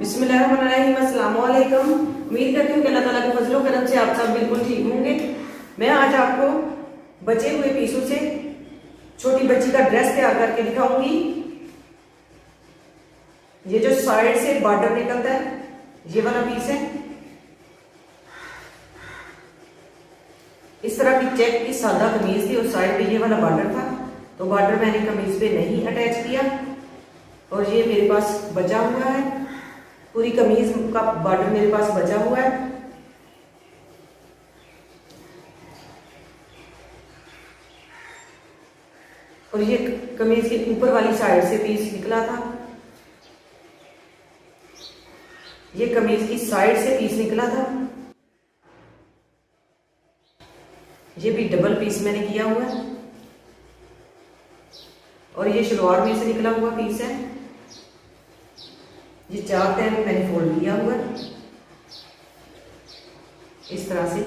बिस्मिल्लाहिर्रहमानिर्रहीम, अस्सलाम वालेकुम। उम्मीद करती हूँ कि अल्लाह ताला के फजलो करम से आप सब बिल्कुल ठीक होंगे। मैं आज आपको बचे हुए पीसों से छोटी बच्ची का ड्रेस तैयार करके दिखाऊंगी। ये जो साइड से बॉर्डर निकलता है ये वाला पीस है। इस तरह की चेक की सादा कमीज थी और साइड पे ये वाला बॉर्डर था, तो बॉर्डर मैंने कमीज पे नहीं अटैच किया और ये मेरे पास बचा हुआ है। पूरी कमीज का बॉर्डर मेरे पास बचा हुआ है। और ये कमीज के ऊपर वाली साइड से पीस निकला था। ये कमीज की साइड से पीस निकला था। ये भी डबल पीस मैंने किया हुआ है और ये शलवार में से निकला हुआ पीस है। ये 4 तह में मैंने फोल्ड किया हुआ है इस तरह से।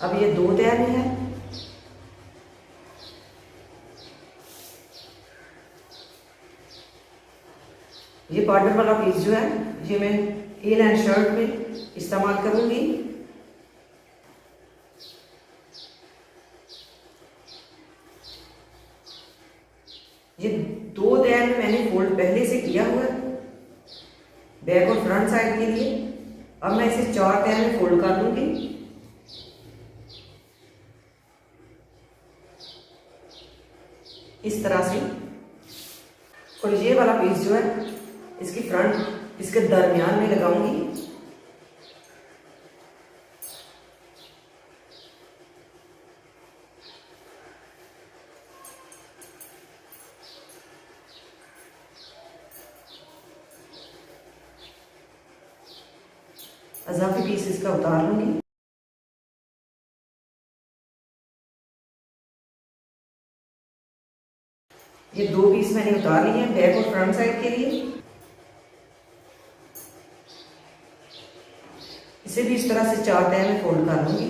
अब ये 2 तह में है। ये बॉर्डर वाला पीस जो है ये मैं ए लाइन शर्ट में इस्तेमाल करूंगी। ये 2 तह में मैंने फोल्ड पहले से किया हुआ है बैक और फ्रंट साइड के लिए। अब मैं इसे 4 तह में फोल्ड कर दूंगी। इस तरह से। और ये वाला पीस जो है इसकी फ्रंट इसके दरमियान में लगाऊंगी। अजाफी पीस इसका उतार लूंगी। ये 2 पीस मैंने उतार लिए हैं बैक और फ्रंट साइड के लिए। इसे भी इस तरह से 4 तह में फोल्ड कर लूंगी।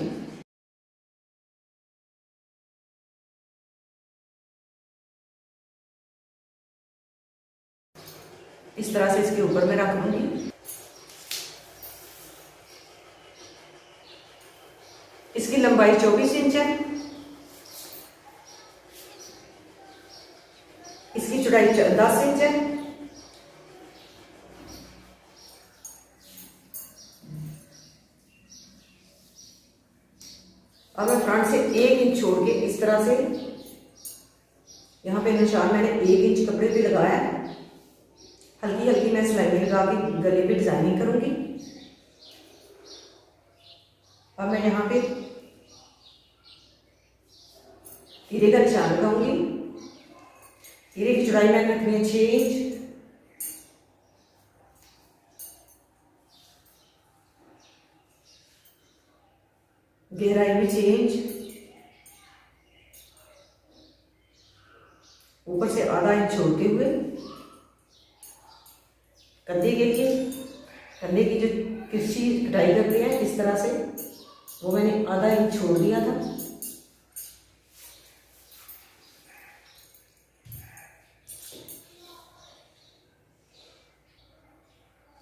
इस तरह से इसके ऊपर मैं रख लूंगी। इसकी लंबाई 24 इंच है। इसकी चौड़ाई 10 इंच है। अब मैं फ्रंट से 1 इंच छोड़ के इस तरह से यहाँ पे निशान मैंने 1 इंच कपड़े पे लगाया है। हल्की हल्की मैं सिलाई लगा के गले पे डिजाइनिंग करूंगी। अब मैं यहाँ पे तीरे का निशान लगाऊंगी। तीरे की चौड़ाई मैंने रखनी है 6 इंच। गहराई में 6 इंच। ऊपर से आधा इंच छोड़ते हुए कंधे के लिए, कंधे की जो तिरछी कटाई करते हैं इस तरह से, वो मैंने आधा इंच छोड़ दिया था।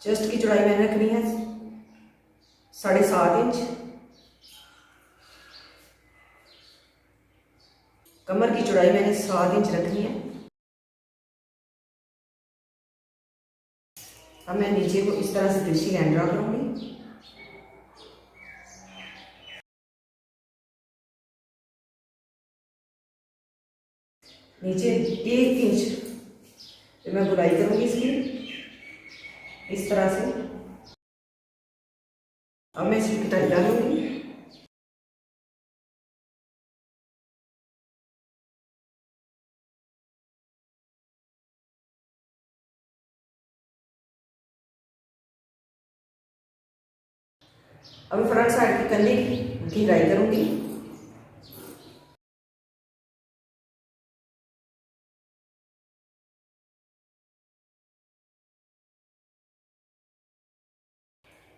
चेस्ट की चौड़ाई मैंने रखनी है 7.5 इंच। कमर की चौड़ाई मैंने 7 इंच रखनी है। अब मैं नीचे को इस तरह से तिरछी लाइन ड्रा करूंगी। नीचे 1 इंच तो मैं बुनाई करूंगी इसकी इस तरह से। अब मैं इसकी कटाई डालूंगी। अब फ्रंट साइड के कंधे की गहराई करूंगी।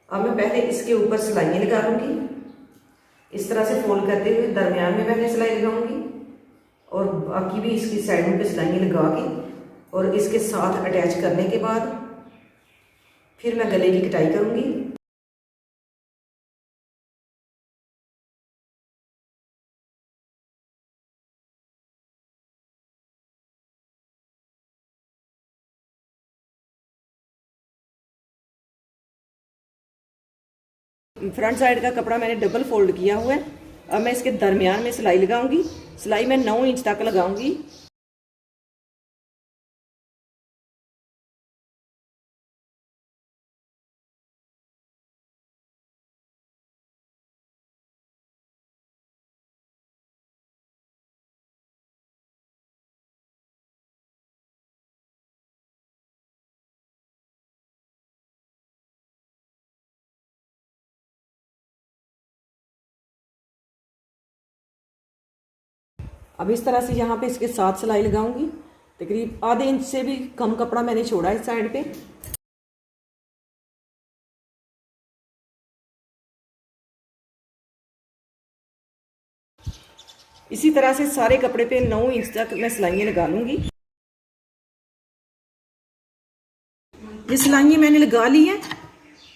अब मैं पहले इसके ऊपर सिलाइयाँ लगा लूंगी। इस तरह से फोल्ड करते हुए दरमियान में पहले सिलाई लगाऊंगी और बाकी भी इसकी साइडों पे सिलाइयाँ लगा के और इसके साथ अटैच करने के बाद फिर मैं गले की कटाई करूंगी। फ्रंट साइड का कपड़ा मैंने डबल फोल्ड किया हुआ है। अब मैं इसके दरमियान में सिलाई लगाऊंगी। सिलाई मैं 9 इंच तक लगाऊंगी। अब इस तरह से यहाँ पे इसके साथ सिलाई लगाऊंगी। तकरीब आधे इंच से भी कम कपड़ा मैंने छोड़ा इस साइड पे। इसी तरह से सारे कपड़े पे 9 इंच तक मैं सिलाइयाँ लगा लूंगी। ये सिलाइयाँ मैंने लगा ली है।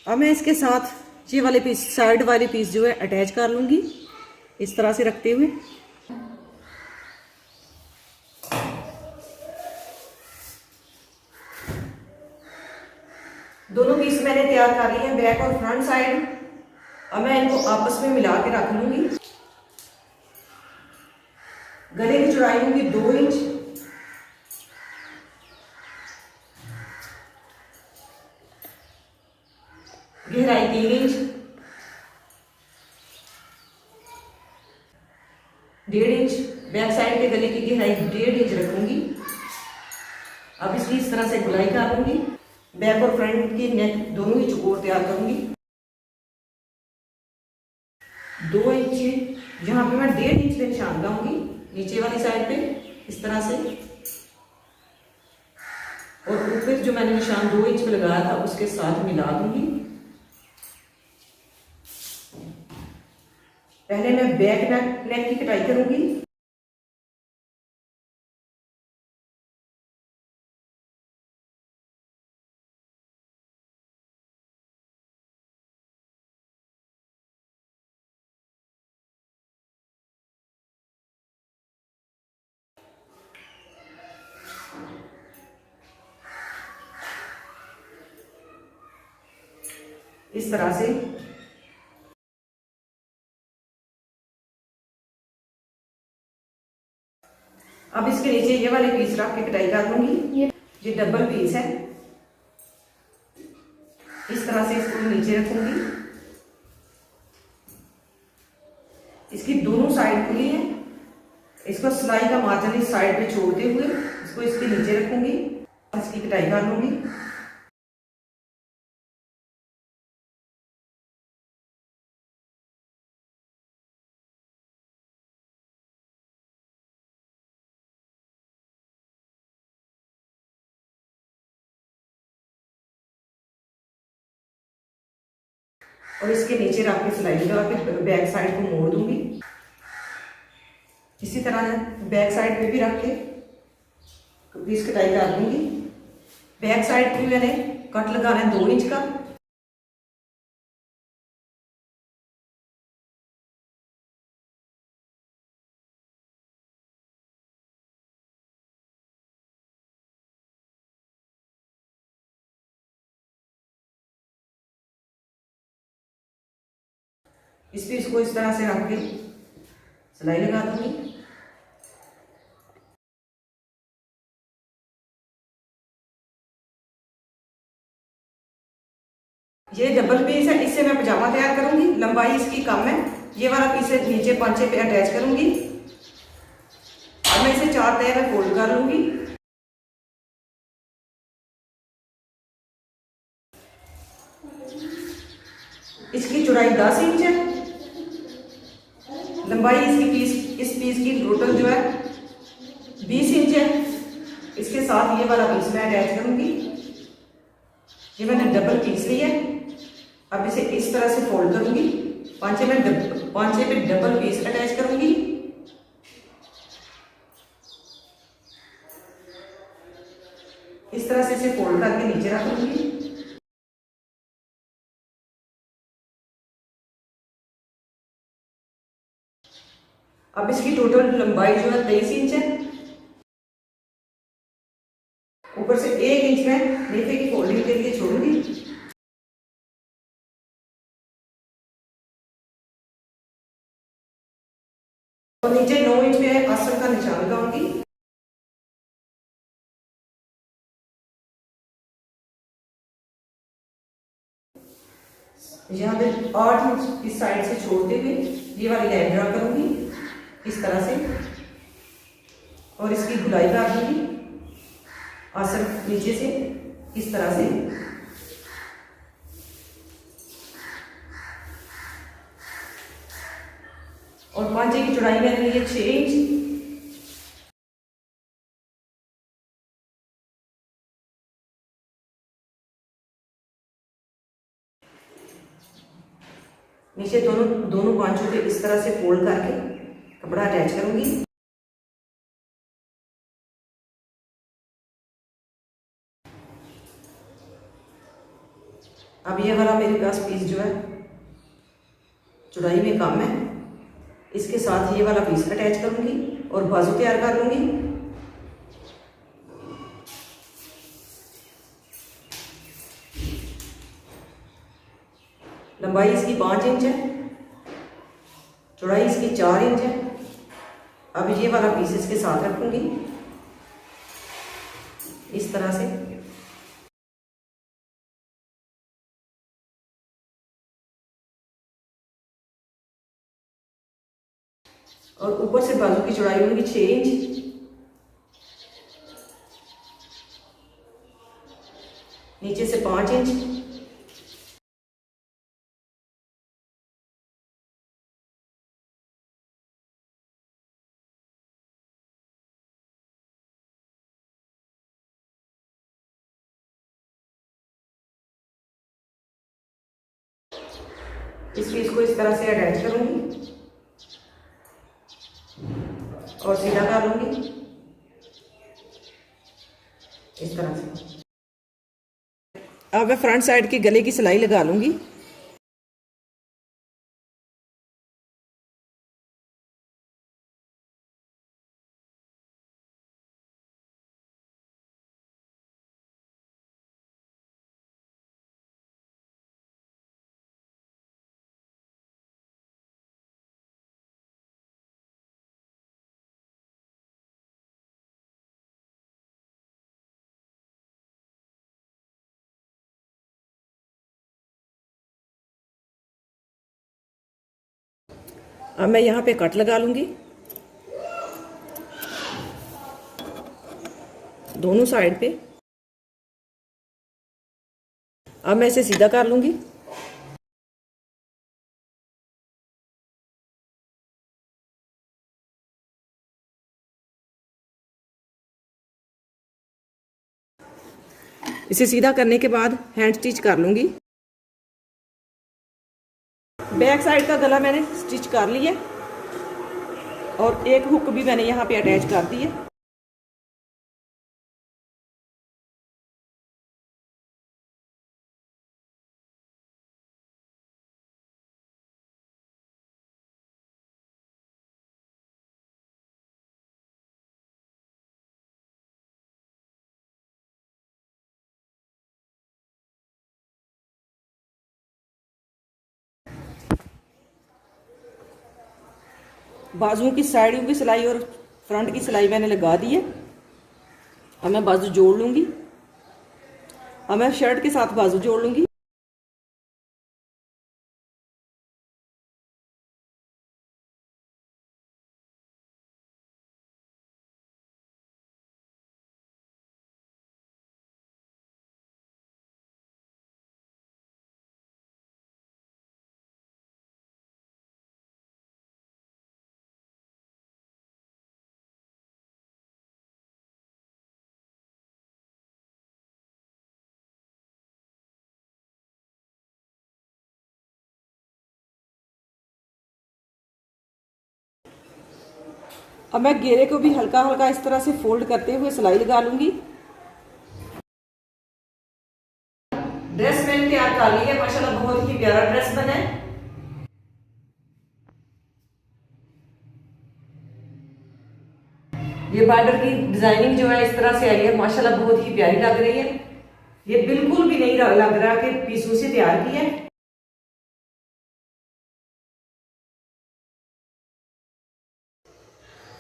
अब मैं इसके साथ ये वाले पीस, साइड वाले पीस जो है अटैच कर लूंगी इस तरह से रखते हुए। दोनों पीस मैंने तैयार कर लिए हैं, बैक और फ्रंट साइड। अब मैं इनको आपस में मिला के रख लूंगी। गले की चौड़ाई होगी 2 इंच, गहराई 3 इंच, 1.5 इंच। बैक साइड के गले की गहराई 1.5 इंच रखूंगी। अब इसकी इस तरह से गुलाई कर लूंगी। बैक और फ्रंट की नेक दोनों ही चौकोर तैयार करूंगी। 2 इंच जहां पे मैं 1.5 इंच पे निशान लगाऊंगी नीचे वाली साइड पे इस तरह से, और ऊपर जो मैंने निशान 2 इंच पे लगाया था उसके साथ मिला दूंगी। पहले मैं बैक नेक की कटाई करूंगी। इस तरह से अब इसके नीचे ये वाले पीस रख के कटाई कर लूंगी। ये डबल पीस है। इस तरह से इसको नीचे रखूंगी। इसकी दोनों साइड खुली है। इसको सिलाई का मार्जिन इस साइड पे छोड़ते हुए इसको इसके नीचे रखूंगी, इसकी कटाई कर लूंगी। और इसके नीचे रख के सिलाई लगा के बैक साइड को मोड़ दूंगी। इसी तरह बैक साइड पे भी रख के पीस कटाई कर दूंगी। बैक साइड पे मैंने कट लगाना है 2 इंच का। इस पीस को इस तरह से रख के सिलाई लगा दूंगी। ये डबल पीस है, इससे मैं पजामा तैयार करूंगी। लंबाई इसकी कम है। ये वाला पीस है नीचे पांचे पे अटैच करूंगी। अब मैं इसे 4 तह में फोल्ड कर लूंगी। इसकी चौड़ाई 10 इंच है। लंबाई इस पीस की टोटल जो है 20 इंच है। इसके साथ ये वाला पीस मैं अटैच करूंगी। ये मैंने डबल पीस लिया है। अब इसे इस तरह से फोल्ड करूंगी। पांचे पे डबल पीस अटैच करूंगी। इस तरह से इसे फोल्ड करके नीचे रख लूंगी। अब इसकी टोटल लंबाई जो है 23 इंच है। ऊपर से 1 इंच मैं नेफे की फोल्डिंग के लिए छोड़ूंगी। और नीचे 9 इंच पे आसन का निशान लगाऊंगी। यहाँ पे 8 इंच इस साइड से छोड़ते हुए ये वाली लाइन ड्रा करूंगी इस तरह से, और इसकी गुलाई काट दूंगी आसन नीचे से इस तरह से। और पांचे की चौड़ाई मैंने ली है 6 इंच। नीचे दोनों पांचों के इस तरह से फोल्ड करके कपड़ा अटैच करूंगी। अब ये वाला मेरे पास पीस जो है चौड़ाई में कम है, इसके साथ ये वाला पीस अटैच करूंगी और बाजू तैयार कर लूंगी। लंबाई इसकी 5 इंच है, चौड़ाई इसकी 4 इंच है। अब ये वाला पीस इसके साथ रखूंगी इस तरह से। और ऊपर से बाजू की चौड़ाई होगी 6 इंच। नीचे से 5 इंच। इस पीस को इस तरह से अटैच करूंगी और सीधा कर लूंगी इस तरह से। अब मैं फ्रंट साइड की गले की सिलाई लगा लूंगी। अब मैं यहाँ पे कट लगा लूंगी दोनों साइड पे। अब मैं इसे सीधा कर लूंगी। इसे सीधा करने के बाद हैंड स्टिच कर लूंगी। बैक साइड का गला मैंने स्टिच कर लिया और एक हुक भी मैंने यहाँ पे अटैच कर दी है। बाजुओं की साइडों की सिलाई और फ्रंट की सिलाई मैंने लगा दी है। अब मैं बाजू जोड़ लूंगी। अब मैं शर्ट के साथ बाजू जोड़ लूंगी। अब मैं घेरे को भी हल्का हल्का इस तरह से फोल्ड करते हुए सिलाई लगा लूंगी। ड्रेस मैंने तैयार कर ली है, माशाल्लाह बहुत ही प्यारा ड्रेस बना है। ये बॉर्डर की डिजाइनिंग जो है इस तरह से आई है, माशाल्लाह बहुत ही प्यारी लग रही है। ये बिल्कुल भी नहीं लग रहा कि पीसों से तैयार की है।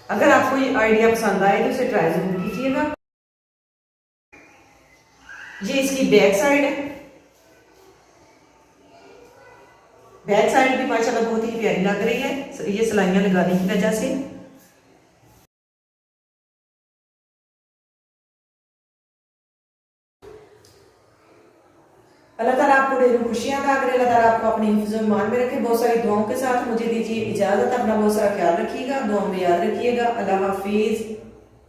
अगर आपको ये आइडिया पसंद आए तो इसे ट्राई जरूर कीजिएगा। ये इसकी बैक साइड है। बैक साइड भी माशाल्लाह बहुत ही प्यारी लग रही है ये सिलाइयां लगाने की वजह से। अल्लाह ताला आपको ढेरों खुशियां अता करे। अल्लाह ताला आपको अपने हिफ्ज़ और ईमान में रखे। बहुत सारी दुआओं के साथ मुझे दीजिए इजाजत। अपना बहुत सारा ख्याल रखिएगा, दुआओं में याद रखिएगा। अल्लाह हाफिज।